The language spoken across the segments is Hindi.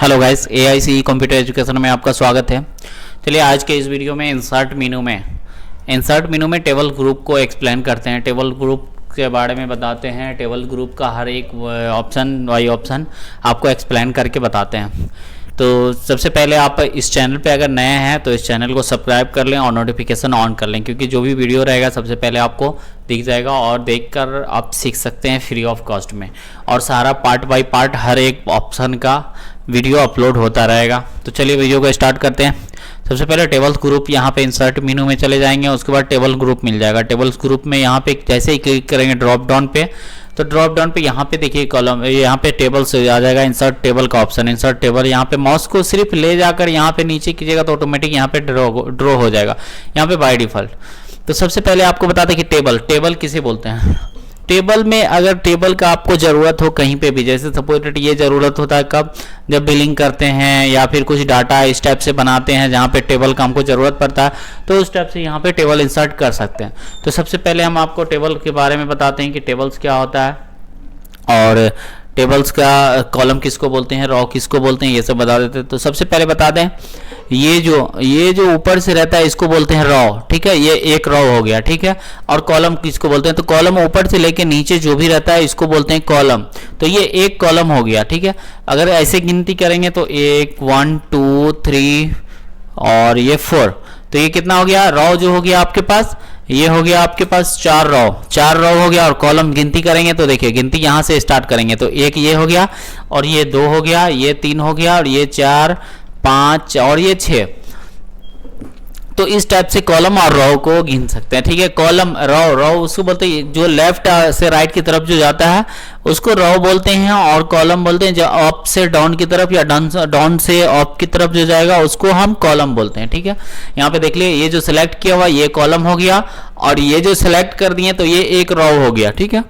Hello guys, AICE computer education में आपका स्वागत है। चलिए आज के इस वीडियो में इंसर्ट मेनू में टेबल ग्रुप को एक्सप्लेन करते हैं। टेबल ग्रुप के बारे में बताते हैं। टेबल ग्रुप का हर एक ऑप्शन वाई ऑप्शन आपको एक्सप्लेन करके बताते हैं। तो सबसे पहले आप इस चैनल पे अगर नए हैं तो इस चैनल को सब्सक्राइब कर लें और नोटिफिकेशन ऑन कर लें, क्योंकि जो भी वीडियो रहेगा सबसे पहले आपको दिख जाएगा और देखकर आप सीख सकते हैं फ्री ऑफ कॉस्ट में। और सारा पार्ट बाय पार्ट हर एक ऑप्शन का वीडियो अपलोड होता रहेगा। तो चलिए वीडियो को स्टार्ट करते हैं। सबसे पहले टेबल ग्रुप, यहाँ पे इंसर्ट मेनू में चले जाएंगे, उसके बाद टेबल ग्रुप मिल जाएगा। टेबल ग्रुप में यहाँ पे जैसे ही क्लिक करेंगे ड्रॉप डाउन पे, तो ड्रॉप डाउन पे यहाँ पे देखिए कॉलम, यहाँ पे टेबल से आ जाएगा इंसर्ट टेबल का ऑप्शन। इंसर्ट टेबल, यहाँ पे माउस को सिर्फ ले जाकर यहाँ पे नीचे कीजिएगा तो ऑटोमेटिक यहाँ पे ड्रॉ हो जाएगा यहाँ पे बाय डिफॉल्ट। तो सबसे पहले आपको बता दें कि टेबल किसे बोलते हैं। टेबल में अगर टेबल का आपको ज़रूरत हो कहीं पे भी, जैसे सपोज ये ज़रूरत होता है कब, जब बिलिंग करते हैं या फिर कुछ डाटा इस टाइप से बनाते हैं जहाँ पे टेबल का हमको ज़रूरत पड़ता है, तो उस टाइप से यहाँ पे टेबल इंसर्ट कर सकते हैं। तो सबसे पहले हम आपको टेबल के बारे में बताते हैं कि टेबल्स क्या होता है और टेबल्स का कॉलम किसको बोलते हैं, रॉ किसको बोलते हैं, ये सब बता देते हैं। तो सबसे पहले बता दें, ये जो ऊपर से रहता है इसको बोलते हैं रॉ, ठीक है, ये एक रॉ हो गया, ठीक है। और कॉलम किसको बोलते हैं, तो कॉलम ऊपर से लेके नीचे जो भी रहता है इसको बोलते हैं कॉलम। तो ये एक कॉलम हो गया, ठीक है। अगर ऐसे गिनती करेंगे तो 1 1 2 3 और ये 4, तो ये कितना हो गया, रॉ जो हो गया आपके पास, ये हो गया आपके पास 4 रॉ हो गया। और कॉलम गिनती करेंगे तो देखिए गिनती यहाँ से स्टार्ट करेंगे तो एक ये हो गया और ये 2 हो गया, ये 3 हो गया और ये 4 5 और ये 6। तो इस टाइप से कॉलम और रॉ को गिन सकते हैं, ठीक है। कॉलम रॉ उसको बोलते हैं जो लेफ्ट से राइट की तरफ जो जाता है उसको रॉ बोलते हैं, और कॉलम बोलते हैं जो अप से डाउन की तरफ या डाउन से अप की तरफ जो जाएगा उसको हम कॉलम बोलते हैं, ठीक है। यहाँ पे देख लिए ये जो सिलेक्ट किया हुआ ये कॉलम हो गया और ये जो सिलेक्ट कर दिए तो ये एक रॉ हो गया, ठीक है।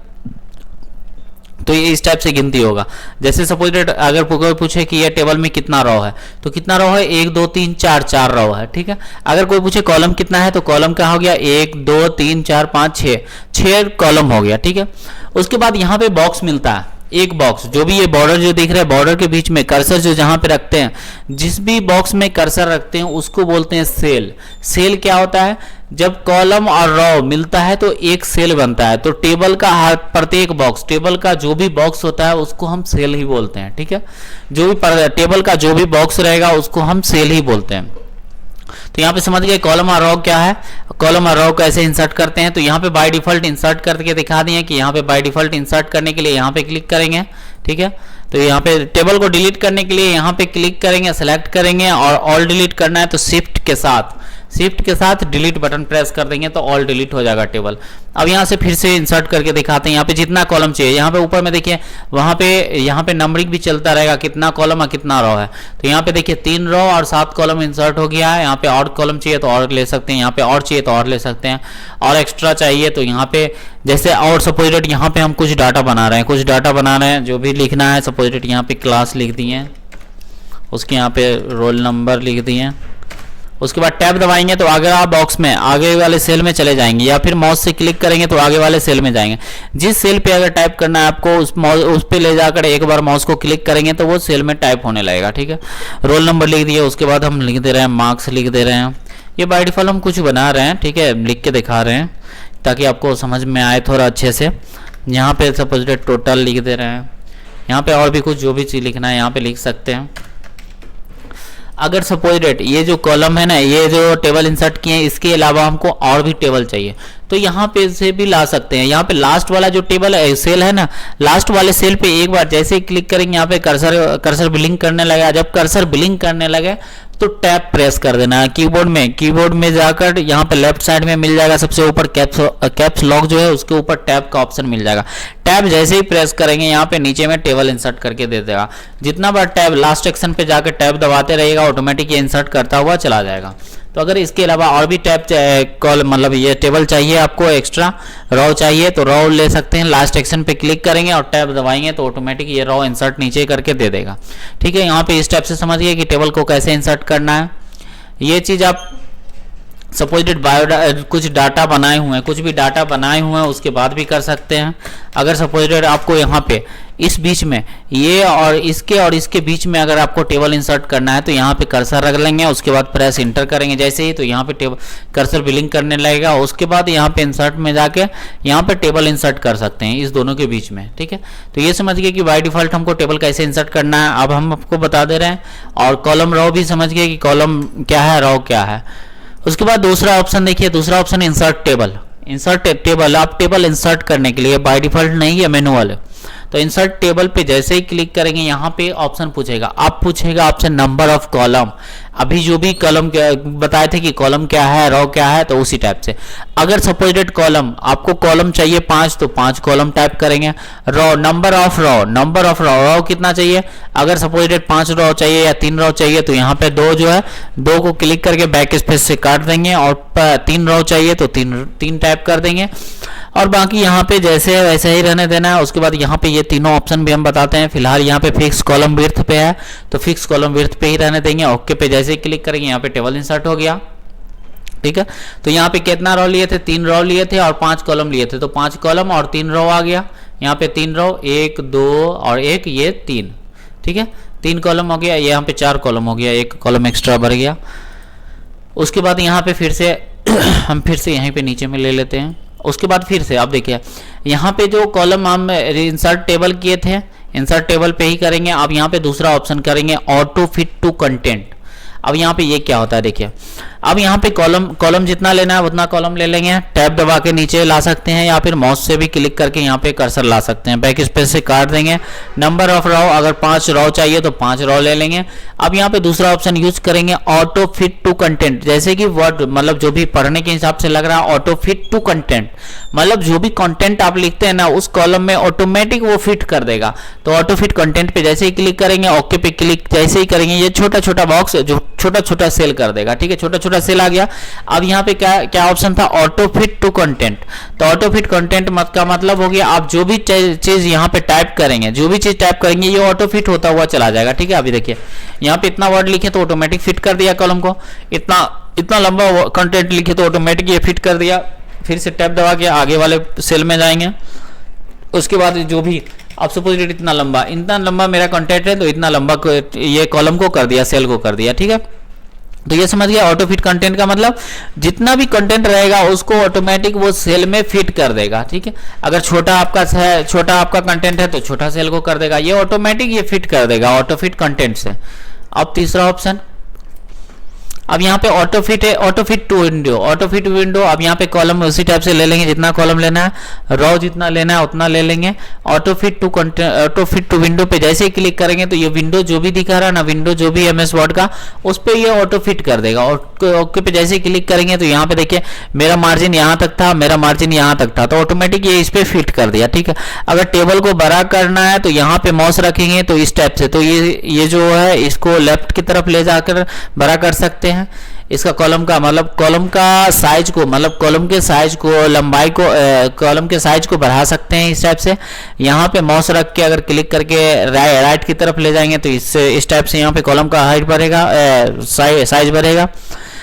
तो ये इस टाइप से गिनती होगा। जैसे सपोज अगर कोई पूछे कि ये टेबल में कितना रॉ है, तो कितना रॉ है, 1 2 3 4 4 रॉ है, ठीक है। अगर कोई पूछे कॉलम कितना है, तो कॉलम क्या हो गया, 1 2 3 4 5 6 कॉलम हो गया, ठीक है। उसके बाद यहाँ पे बॉक्स मिलता है, एक बॉक्स, जो भी ये बॉर्डर जो दिख रहा है, बॉर्डर के बीच में कर्सर जो जहां पे रखते हैं, जिस भी बॉक्स में कर्सर रखते हैं उसको बोलते हैं सेल। सेल क्या होता है, जब कॉलम और रॉ मिलता है तो एक सेल बनता है। तो टेबल का हर प्रत्येक बॉक्स, टेबल का जो भी बॉक्स होता है उसको हम सेल ही बोलते हैं, ठीक है। जो भी टेबल का जो भी बॉक्स रहेगा उसको हम सेल ही बोलते हैं। तो यहाँ पे समझ गए कॉलम और रॉ क्या है, कॉलम और रॉ कैसे इंसर्ट करते हैं। तो यहाँ पे बाय डिफॉल्ट इंसर्ट करके दिखा दिए कि यहाँ पे बाय डिफॉल्ट इंसर्ट करने के लिए यहाँ पे क्लिक करेंगे, ठीक है। तो यहाँ पे टेबल को डिलीट करने के लिए यहाँ पे क्लिक करेंगे, सेलेक्ट करेंगे और ऑल डिलीट करना है तो शिफ्ट के साथ डिलीट बटन प्रेस कर देंगे तो ऑल डिलीट हो जाएगा टेबल। अब यहाँ से फिर से इंसर्ट करके दिखाते हैं। यहाँ पे जितना कॉलम चाहिए, यहाँ पे ऊपर में देखिए वहाँ पे यहाँ पे नंबरिंग भी चलता रहेगा कितना कॉलम और कितना रॉ है। तो यहाँ पे देखिए 3 रॉ और 7 कॉलम इंसर्ट हो गया है। यहाँ पे और कॉलम चाहिए तो और ले सकते हैं, यहाँ पे और चाहिए तो और ले सकते हैं, और एक्स्ट्रा चाहिए तो यहाँ पे जैसे और सपोज यहाँ पे हम कुछ डाटा बना रहे हैं, जो भी लिखना है, सपोज यहाँ पे क्लास लिख दिए, उसके यहाँ पे रोल नंबर लिख दिए। उसके बाद टैब दबाएंगे तो अगर आप बॉक्स में आगे वाले सेल में चले जाएंगे, या फिर माउस से क्लिक करेंगे तो आगे वाले सेल में जाएंगे। जिस सेल पे अगर टाइप करना है आपको उस पे ले जाकर एक बार माउस को क्लिक करेंगे तो वो सेल में टाइप होने लगेगा, ठीक है। रोल नंबर लिख दिए, उसके बाद हम लिख दे रहे हैं मार्क्स लिख दे रहे हैं। ये बाय डिफॉल्ट हम कुछ बना रहे हैं, ठीक है, लिख के दिखा रहे हैं ताकि आपको समझ में आए थोड़ा अच्छे से। यहाँ पे सपोज टोटल लिख दे रहे हैं, यहाँ पे और भी कुछ जो भी चीज़ लिखना है यहाँ पे लिख सकते हैं। अगर सपोज ये जो कॉलम है ना, ये जो टेबल इंसर्ट किए हैं, इसके अलावा हमको और भी टेबल चाहिए तो यहाँ पे से भी ला सकते हैं। यहाँ पे लास्ट वाला जो टेबल है, सेल है ना, लास्ट वाले सेल पे एक बार जैसे ही क्लिक करेंगे यहाँ पे कर्सर बिलिंग करने लगा। जब कर्सर बिलिंग करने लगे तो टैब प्रेस कर देना है कीबोर्ड में जाकर यहाँ पे लेफ्ट साइड में मिल जाएगा सबसे ऊपर कैप्स लॉक जो है उसके ऊपर टैब का ऑप्शन मिल जाएगा। टैब जैसे ही प्रेस करेंगे यहाँ पे नीचे में टेबल इंसर्ट करके दे देगा। जितना बार टैब लास्ट सेक्शन पे जाकर टैब दबाते रहेगा ऑटोमेटिक ये इंसर्ट करता हुआ चला जाएगा। तो अगर इसके अलावा और भी टैब कॉल मतलब ये टेबल चाहिए आपको, एक्स्ट्रा रॉ चाहिए तो रॉ ले सकते हैं। लास्ट सेक्शन पे क्लिक करेंगे और टैब दबाएंगे तो ऑटोमेटिक ये रॉ इंसर्ट नीचे करके दे देगा, ठीक है। यहाँ पे इस टाइप से समझिए कि टेबल को कैसे इंसर्ट करना है। ये चीज़ आप सपोजिटेड कुछ डाटा बनाए हुए हैं, कुछ भी डाटा बनाए हुए हैं उसके बाद भी कर सकते हैं। अगर सपोजिटेड आपको यहाँ पे इस बीच में ये और इसके बीच में अगर आपको टेबल इंसर्ट करना है तो यहाँ पे कर्सर रख लेंगे, उसके बाद प्रेस इंटर करेंगे जैसे ही, तो यहाँ पे टेबल कर्सर बिलिंग करने लगेगा। उसके बाद यहाँ पे इंसर्ट में जाके यहाँ पे टेबल इंसर्ट कर सकते हैं इस दोनों के बीच में, ठीक है। तो ये समझ गए कि बाय डिफॉल्ट हमको टेबल कैसे इंसर्ट करना है, अब हम आपको बता दे रहे हैं। और कॉलम रो भी समझ गए कि कॉलम क्या है, रो क्या है। उसके बाद दूसरा ऑप्शन देखिए, दूसरा option insert table. Insert table, आप टेबल इंसर्ट करने के लिए बाय डिफॉल्ट नहीं है, मैनुअल है। तो इंसर्ट टेबल पे जैसे ही क्लिक करेंगे यहाँ पे ऑप्शन पूछेगा, आप पूछेगा आपसे नंबर ऑफ कॉलम। अभी जो भी कॉलम बताए थे कि कॉलम क्या है, रो क्या है, तो उसी टाइप से। अगर सपोजिटेड कॉलम, आपको कॉलम चाहिए 5 तो 5 कॉलम टाइप करेंगे। Row, number of row, number of row, row कितना चाहिए, अगर सपोजिटेड 5 रो चाहिए या 3 रो चाहिए तो यहाँ पे 2 जो है 2 को क्लिक करके बैक स्पेस से काट देंगे, और 3 रो चाहिए तो 3 टाइप कर देंगे, और बाकी यहाँ पे जैसे है वैसे ही रहने देना है। उसके बाद यहाँ पे ये तीनों ऑप्शन भी हम बताते हैं। फिलहाल यहाँ पे फिक्स कॉलम विड्थ पे है तो फिक्स कॉलम विड्थ पे ही रहने देंगे। ओके पे जैसे ही क्लिक करेंगे यहाँ पे टेबल इंसर्ट हो गया, ठीक है। तो यहाँ पे कितना रो लिए थे, 3 रो लिए थे और 5 कॉलम लिए थे, तो 5 कॉलम और 3 रो आ गया। यहाँ पे 3 रो, 1 2 और 1, ये 3, ठीक है। 3 कॉलम हो गया, यहाँ पे 4 कॉलम हो गया, 1 कॉलम एक्स्ट्रा बढ़ गया। उसके बाद यहाँ पे फिर से हम फिर से यहीं पे नीचे में ले लेते हैं। उसके बाद फिर से आप देखिए यहाँ पे जो कॉलम हम इंसर्ट टेबल किए थे, इंसर्ट टेबल पे ही करेंगे। अब यहाँ पे दूसरा ऑप्शन करेंगे ऑटो फिट टू कंटेंट। अब यहाँ पे ये क्या होता है देखिए, अब यहाँ पे कॉलम जितना लेना है उतना कॉलम ले लेंगे। टैब दबा के नीचे ला सकते हैं या फिर माउस से भी क्लिक करके यहाँ पे कर्सर ला सकते हैं, बैक स्पेस से काट देंगे। नंबर ऑफ रो, अगर 5 रो चाहिए तो 5 रो ले लेंगे। अब यहाँ पे दूसरा ऑप्शन यूज करेंगे ऑटो फिट टू कंटेंट, जैसे कि वर्ड मतलब जो भी पढ़ने के हिसाब से लग रहा है ऑटो फिट टू कंटेंट, मतलब जो भी कंटेंट आप लिखते हैं ना उस कॉलम में ऑटोमेटिक वो फिट कर देगा। तो ऑटो फिट कंटेंट पे जैसे ही क्लिक करेंगे, ओके पे क्लिक जैसे ही करेंगे, ये छोटा छोटा बॉक्स जो छोटा छोटा सेल कर देगा, ठीक है। छोटा छोटा सेल आ गया। अब यहाँ पे क्या ऑप्शन था, ऑटो फिट टू कंटेंट। तो ऑटो फिट कंटेंट का मतलब हो गया आप जो भी चीज यहाँ पे टाइप करेंगे, जो भी चीज टाइप करेंगे ये ऑटो फिट होता हुआ चला जाएगा, ठीक है। अभी देखिए यहाँ पे इतना वर्ड लिखे तो ऑटोमेटिक फिट कर दिया कॉलम को, इतना लंबा कंटेंट लिखे तो ऑटोमेटिक ये फिट कर दिया। फिर से टैब दबा के आगे वाले सेल में जाएंगे। उसके बाद जो भी आप सपोज इतना लंबा मेरा कंटेंट है तो इतना लंबा ये कॉलम को कर दिया, सेल को कर दिया, ठीक है। तो ये समझ गया ऑटो फिट कंटेंट का मतलब जितना भी कंटेंट रहेगा उसको ऑटोमेटिक वो सेल में फिट कर देगा, ठीक है। अगर छोटा आपका कंटेंट है तो छोटा सेल को कर देगा, ये ऑटोमेटिक ये फिट कर देगा ऑटो फिट कंटेंट से। अब तीसरा ऑप्शन, अब यहाँ पे ऑटो फिट है, auto fit to window, auto fit window. अब यहाँ पे कॉलम उसी टाइप से ले लेंगे, जितना कॉलम लेना है, रो जितना लेना है उतना ले लेंगे। ऑटो फिट टू विंडो पे जैसे ही क्लिक करेंगे तो ये विंडो जो भी दिखा रहा है ना, विंडो जो भी एमएस वर्ड का, उस पर ये ऑटो फिट कर देगा। ओके पे जैसे ही क्लिक करेंगे तो यहाँ पे देखिए मेरा मार्जिन यहाँ तक था, मेरा मार्जिन यहाँ तक था, तो ऑटोमेटिक ये इस पे फिट कर दिया, ठीक है। अगर टेबल को बड़ा करना है तो यहाँ पे माउस रखेंगे तो इस टाइप से, तो ये जो है इसको लेफ्ट की तरफ ले जाकर बड़ा कर सकते हैं। इसका कॉलम का मतलब कॉलम का साइज को, मतलब कॉलम के साइज को, लंबाई को, कॉलम के साइज को बढ़ा सकते हैं इस टाइप से। यहाँ पे माउस रख के अगर क्लिक करके राइट की तरफ ले जाएंगे तो इस टाइप से यहाँ पे कॉलम का हाइट बढ़ेगा, साइज बढ़ेगा।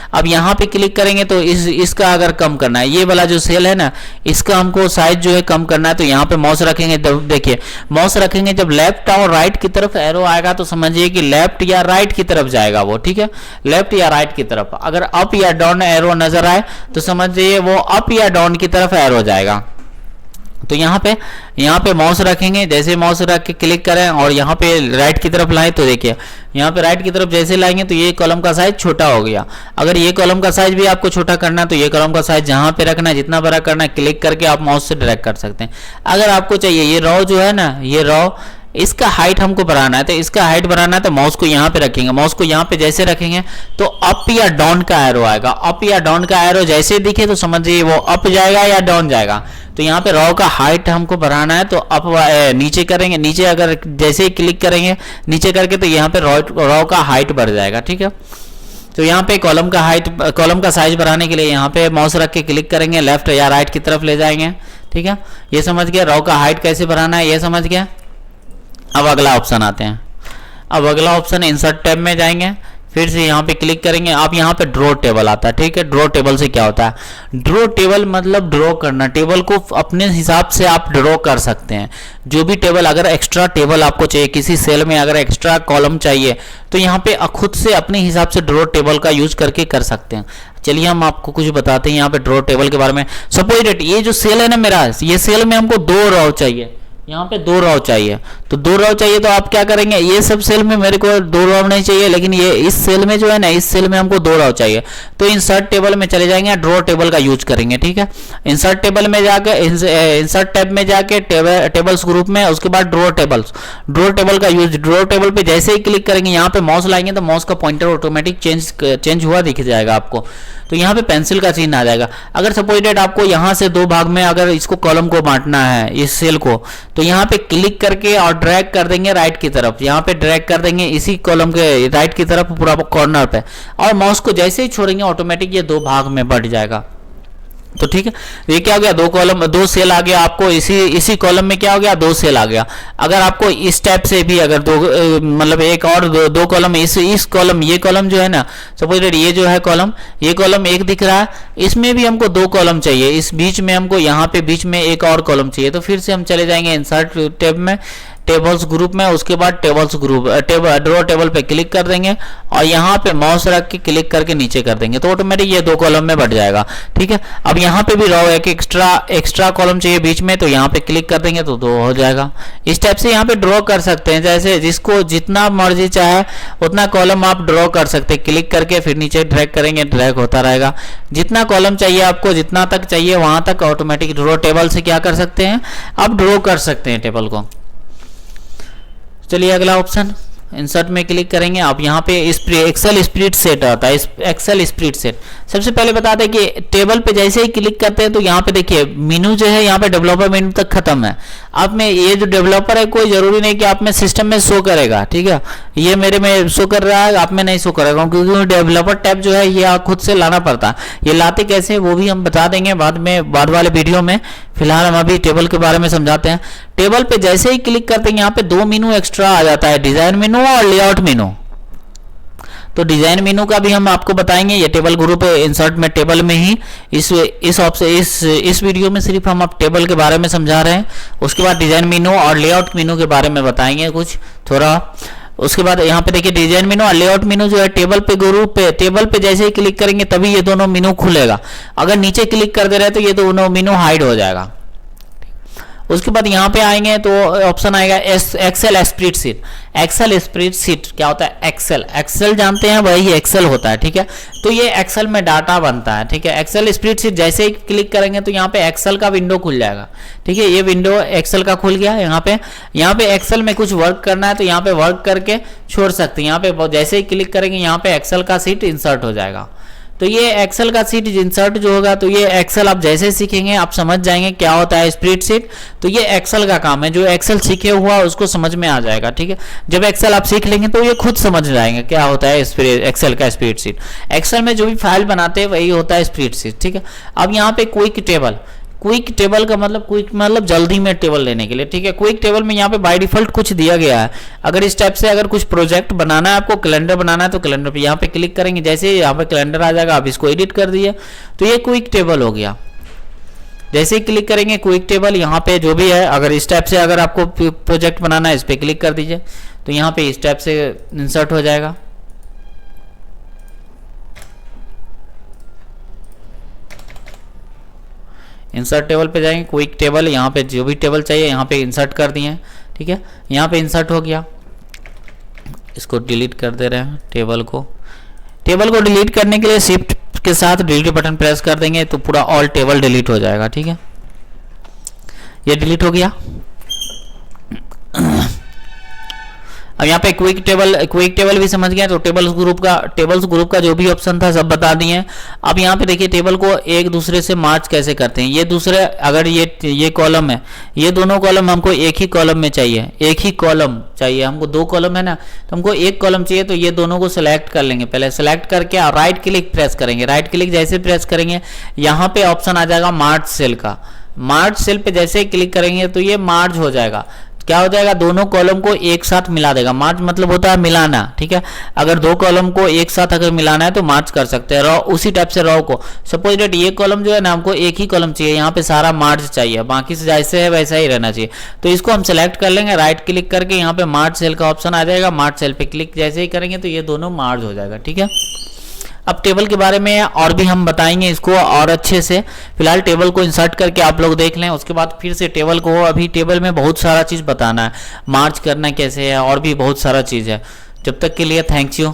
अब यहाँ पे क्लिक करेंगे तो इसका अगर कम करना है, ये वाला जो सेल है ना इसका हमको साइज जो है कम करना है, तो यहाँ पे माउस रखेंगे। जब देखिए माउस रखेंगे जब लेफ्ट और राइट की तरफ एरो आएगा तो समझिए कि लेफ्ट या राइट की तरफ जाएगा वो, ठीक है, लेफ्ट या राइट की तरफ। अगर अप या डाउन एरो नजर आए तो समझिए वो अप या डाउन की तरफ एरो जाएगा। तो यहाँ पे माउस रखेंगे, जैसे माउस रख के क्लिक करें और यहाँ पे राइट की तरफ लाएं तो देखिए यहाँ पे राइट की तरफ जैसे लाएंगे तो ये कॉलम का साइज छोटा हो गया। अगर ये कॉलम का साइज भी आपको छोटा करना है तो ये कॉलम का साइज जहाँ पे रखना है, जितना बड़ा करना है, क्लिक करके आप माउस से ड्रैग कर सकते हैं। अगर आपको चाहिए ये रो जो है ना, ये रो इसका हाइट हमको बढ़ाना है, तो इसका हाइट बढ़ाना है तो माउस को यहाँ पे रखेंगे। माउस को यहाँ पे जैसे रखेंगे तो अप या डाउन का एरो आएगा। अप या डाउन का एरो जैसे दिखे तो समझिए वो अप जाएगा या डाउन जाएगा। तो यहाँ पे रो का हाइट हमको बढ़ाना है तो अप नीचे करेंगे, नीचे अगर जैसे ही क्लिक करेंगे नीचे करके तो यहाँ पे रो का हाइट बढ़ जाएगा, ठीक है। तो यहाँ पे कॉलम का साइज बढ़ाने के लिए यहाँ पे माउस रख के क्लिक करेंगे, लेफ्ट या राइट की तरफ ले जाएंगे, ठीक है। ये समझ गया रो का हाइट कैसे बढ़ाना है, ये समझ गया। अब अगला ऑप्शन आते हैं। अब अगला ऑप्शन इंसर्ट टैब में जाएंगे, फिर से यहाँ पे क्लिक करेंगे, आप यहाँ पे ड्रॉ टेबल आता है, ठीक है। ड्रॉ टेबल से क्या होता है, ड्रॉ टेबल मतलब ड्रॉ करना, टेबल को अपने हिसाब से आप ड्रॉ कर सकते हैं। जो भी टेबल, अगर एक्स्ट्रा टेबल आपको चाहिए, किसी सेल में अगर एक्स्ट्रा कॉलम चाहिए तो यहाँ पे खुद से अपने हिसाब से ड्रॉ टेबल का यूज करके कर सकते हैं। चलिए हम आपको कुछ बताते हैं यहाँ पे ड्रॉ टेबल के बारे में। सपोज डेट ये जो सेल है ना मेरा, ये सेल में हमको 2 रो चाहिए, यहाँ पे 2 रो चाहिए, तो 2 रो चाहिए तो आप क्या करेंगे, ये सब सेल में मेरे को 2 रो नहीं चाहिए, लेकिन ये इस सेल में जो है ना, इस सेल में हमको 2 रो चाहिए, तो इंसर्ट टेबल में चले जाएंगे, ड्रॉ टेबल का यूज करेंगे, ठीक है। इंसर्ट टेबल में जाके, इंसर्ट टैब में जाके टेबल्स ग्रुप में, उसके बाद ड्रॉ टेबल का यूज, ड्रॉ टेबल पे जैसे ही क्लिक करेंगे, यहाँ पे माउस लाएंगे तो माउस का पॉइंटर ऑटोमेटिक चेंज हुआ दिख जाएगा आपको। तो यहाँ पे पेंसिल का चिन्ह आ जाएगा। अगर सपोज डेट आपको यहाँ से 2 भाग में अगर इसको कॉलम को बांटना है, इस सेल को, तो यहाँ पे क्लिक करके और ड्रैग कर देंगे राइट की तरफ, यहाँ पे ड्रैग कर देंगे इसी कॉलम के राइट की तरफ पूरा कॉर्नर पे, और माउस को जैसे ही छोड़ेंगे ऑटोमेटिक ये 2 भाग में बढ़ जाएगा। तो ठीक है, ये क्या हो गया, 2 कॉलम 2 सेल आ गया आपको, इसी कॉलम में क्या हो गया, 2 सेल आ गया। अगर आपको इस टाइप से भी अगर 2 मतलब एक और 2 कॉलम, इस कॉलम, ये कॉलम जो है ना, सपोज ये जो है कॉलम, ये कॉलम एक दिख रहा है, इसमें भी हमको 2 कॉलम चाहिए, इस बीच में हमको यहाँ पे बीच में एक और कॉलम चाहिए। तो फिर से हम चले जाएंगे इंसर्ट टैब में, टेबल्स ग्रुप में, उसके बाद टेबल्स ग्रुप ड्रॉ टेबल पे क्लिक कर देंगे और यहाँ पे माउस रख के क्लिक करके नीचे कर देंगे, तो ऑटोमेटिक ये 2 कॉलम में बढ़ जाएगा, ठीक है। अब यहाँ पे भी रो है कि एक्स्ट्रा कॉलम चाहिए बीच में, तो यहाँ पे क्लिक कर देंगे तो 2 हो जाएगा। इस टाइप से यहाँ पे ड्रॉ कर सकते हैं, जैसे जिसको जितना मर्जी चाहे उतना कॉलम आप ड्रॉ कर सकते हैं, क्लिक करके फिर नीचे ड्रैग करेंगे, ड्रैग होता रहेगा। जितना कॉलम चाहिए आपको, जितना तक चाहिए वहां तक ऑटोमेटिक ड्रॉ टेबल से क्या कर सकते हैं, आप ड्रॉ कर सकते हैं टेबल को। चलिए अगला ऑप्शन, इंसर्ट में क्लिक करेंगे, आप यहाँ पे एक्सेल स्प्रेड सेट आता है, एक्सेल स्प्रेड सेट। सबसे पहले बता दें कि टेबल पे जैसे ही क्लिक करते हैं तो यहाँ पे देखिए मेनू जो है, यहाँ पे डेवलपर मेनू तक खत्म है। आप में ये जो डेवलपर है, कोई जरूरी नहीं कि आप में सिस्टम में शो करेगा, ठीक है। ये मेरे में शो कर रहा है, आप में नहीं शो करेगा, क्योंकि डेवलपर टैब जो है ये खुद से लाना पड़ता है। ये लाते कैसे वो भी हम बता देंगे बाद वाले वीडियो में। फिलहाल हम अभी टेबल के बारे में समझाते हैं। टेबल पे जैसे ही क्लिक करते हैं यहाँ पे 2 मेनू एक्स्ट्रा आ जाता है, डिजाइन मेनू और लेआउट मेनू। तो डिजाइन मेनू का भी हम आपको बताएंगे, ये टेबल ग्रुप इंसर्ट में टेबल में ही इस ऑप्शन इस वीडियो में सिर्फ हम आप टेबल के बारे में समझा रहे हैं। उसके बाद डिजाइन मेनू और लेआउट मेनू के बारे में बताएंगे कुछ थोड़ा। उसके बाद यहाँ पे देखिए डिजाइन मेनू और लेआउट मेनू जो है, टेबल पे ग्रुप पे, टेबल पे जैसे ही क्लिक करेंगे तभी ये दोनों मेनू खुलेगा। अगर नीचे क्लिक कर दे रहे तो ये दोनों मेनू हाइड हो जाएगा। उसके बाद यहाँ पे आएंगे तो ऑप्शन आएगा एक्सेल स्प्रेडशीट। एक्सेल स्प्रेडशीट क्या होता है, एक्सेल जानते हैं, वही एक्सेल होता है, ठीक है। तो ये एक्सेल में डाटा बनता है, ठीक है। एक्सेल स्प्रेडशीट जैसे ही क्लिक करेंगे तो यहाँ पे एक्सेल का विंडो खुल जाएगा, ठीक है। ये विंडो एक्सेल का खुल गया। यहाँ पे एक्सेल में कुछ वर्क करना है तो यहाँ पे वर्क करके छोड़ सकते हैं। यहाँ पे जैसे ही क्लिक करेंगे यहाँ पे एक्सेल का सीट इंसर्ट हो जाएगा। तो ये एक्सेल का सीट इंसर्ट जो होगा, तो ये एक्सेल आप जैसे सीखेंगे आप समझ जाएंगे क्या होता है स्प्रेडशीट। तो ये एक्सेल का काम है, जो एक्सेल सीखे हुआ उसको समझ में आ जाएगा, ठीक है। जब एक्सेल आप सीख लेंगे तो ये खुद समझ जाएंगे क्या होता है एक्सेल का स्प्रेडशीट। एक्सेल में जो भी फाइल बनाते हैं वही होता है स्प्रेडशीट, ठीक है। अब यहाँ पे क्विक टेबल का मतलब जल्दी में टेबल लेने के लिए, ठीक है। क्विक टेबल में यहाँ पे बाय डिफॉल्ट कुछ दिया गया है। अगर इस टाइप से अगर कुछ प्रोजेक्ट बनाना है, आपको कैलेंडर बनाना है, तो कैलेंडर पे यहाँ पे क्लिक करेंगे, जैसे यहाँ पे कैलेंडर आ जाएगा, आप इसको एडिट कर दीजिए तो ये क्विक टेबल हो गया। जैसे ही क्लिक करेंगे क्विक टेबल, यहाँ पे जो भी है, अगर इस टाइप से अगर आपको प्रोजेक्ट बनाना है इस पर क्लिक कर दीजिए तो यहाँ पे इस टाइप से इंसर्ट हो जाएगा। इंसर्ट टेबल पे जाएंगे, क्विक टेबल, यहाँ पे जो भी टेबल चाहिए यहाँ पे इंसर्ट कर दिए, ठीक है। यहाँ पे इंसर्ट हो गया, इसको डिलीट कर दे रहे हैं। टेबल को डिलीट करने के लिए शिफ्ट के साथ डिलीट बटन प्रेस कर देंगे तो पूरा ऑल टेबल डिलीट हो जाएगा, ठीक है। ये डिलीट हो गया। अब यहाँ पे क्विक टेबल भी समझ गया, तो टेबल्स ग्रुप का जो भी ऑप्शन था सब बता दिए। अब यहाँ पे देखिए टेबल को एक दूसरे से मार्च कैसे करते हैं। ये दूसरे, अगर ये कॉलम है, ये दोनों कॉलम हमको एक ही कॉलम में चाहिए, हमको 2 कॉलम है ना, तो हमको एक कॉलम चाहिए। तो ये दोनों को सिलेक्ट कर लेंगे, पहले सिलेक्ट करके राइट क्लिक प्रेस करेंगे। राइट क्लिक जैसे प्रेस करेंगे यहाँ पे ऑप्शन आ जाएगा मार्च सेल का। मार्च सेल पे जैसे ही क्लिक करेंगे तो ये मार्ज हो जाएगा। क्या हो जाएगा, दोनों कॉलम को एक साथ मिला देगा। मार्च मतलब होता है मिलाना, ठीक है। अगर दो कॉलम को एक साथ अगर मिलाना है तो मार्च कर सकते हैं। रो उसी टाइप से रो को सपोज डेट ये कॉलम जो है ना हमको एक ही कॉलम चाहिए, यहाँ पे सारा मार्च चाहिए, बाकी से जैसे है वैसा ही रहना चाहिए। तो इसको हम सेलेक्ट कर लेंगे, राइट क्लिक करके यहाँ पे मार्च सेल का ऑप्शन आ जाएगा, मार्च सेल पे क्लिक जैसे ही करेंगे तो ये दोनों मार्च हो जाएगा, ठीक है। अब टेबल के बारे में और भी हम बताएंगे इसको और अच्छे से। फिलहाल टेबल को इंसर्ट करके आप लोग देख लें, उसके बाद फिर से टेबल को, अभी टेबल में बहुत सारा चीज़ बताना है, मार्च करना कैसे है और भी बहुत सारा चीज़ है। जब तक के लिए थैंक्स यू।